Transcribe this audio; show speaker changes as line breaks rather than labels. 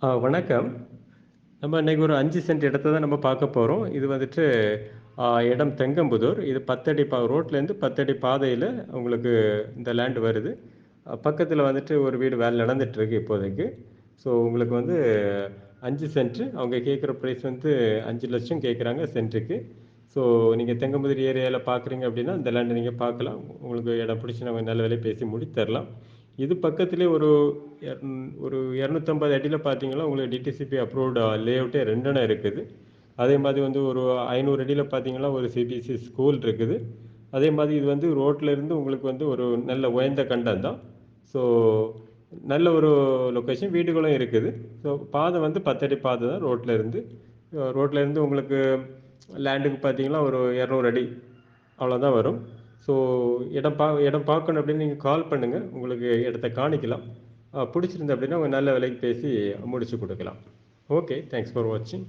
வணக்கம். நம்ம இன்னைக்கு ஒரு 5 சென்ட் இடத்த தான் நம்ம பார்க்க போறோம். இது வந்துட்டு இடம் தெங்கம்புதூர். இது 10 அடி ரோட்லேருந்து 10 அடி பாதையில உங்களுக்கு இந்த லேண்ட் வருது. பக்கத்தில வந்துட்டு ஒரு வீடு வேலை நடந்துட்டுருக்கு இப்போதைக்கு. ஸோ உங்களுக்கு வந்து 5 சென்ட் அவங்க கேட்குற ப்ரைஸ் வந்து 5,00,000 கேட்குறாங்க சென்ட்டுக்கு. ஸோ நீங்க தெங்கம்புதூர் ஏரியால பார்க்குறீங்க அப்படின்னா, இந்த லேண்ட் நீங்க பார்க்கலாம். உங்களுக்கு இடம் பிடிச்சு நம்ம நல்ல விலைக்கு பேசி முடித்து தரலாம். இது பக்கத்திலேயே ஒரு 250 அடியில பார்த்தீங்கன்னா, உங்களுக்கு டிடிசிபி அப்ரூவ்டு லேஅவுட்டே 2 இடம் இருக்குது. அதே மாதிரி வந்து ஒரு 500 அடியில பார்த்தீங்கன்னா, ஒரு சிபிஎஸ்இ ஸ்கூல் இருக்குது. அதே மாதிரி இது வந்து ரோட்ல இருந்து உங்களுக்கு வந்து ஒரு நல்ல உயர்ந்த கண்டம் தான். ஸோ நல்ல ஒரு லொக்கேஷன். வீடுகளும் இருக்குது. ஸோ பாதை வந்து 10 அடி பாதை தான் ரோட்ல இருந்து. ரோட்ல இருந்து உங்களுக்கு லேண்டுக்கு பார்த்தீங்கன்னா, ஒரு 200 அடி அவ்வளோதான் வரும். ஸோ இடம் பார்க்கணும் அப்படின்னு நீங்க கால் பண்ணுங்க. உங்களுக்கு இடத்த காணிக்கலாம். பிடிச்சிருந்து அப்படின்னா, ஒரு நல்ல விலைக்கு பேசி முடிச்சு குடுக்கலாம். ஓகே. தேங்க்ஸ் ஃபார் வாட்சிங்.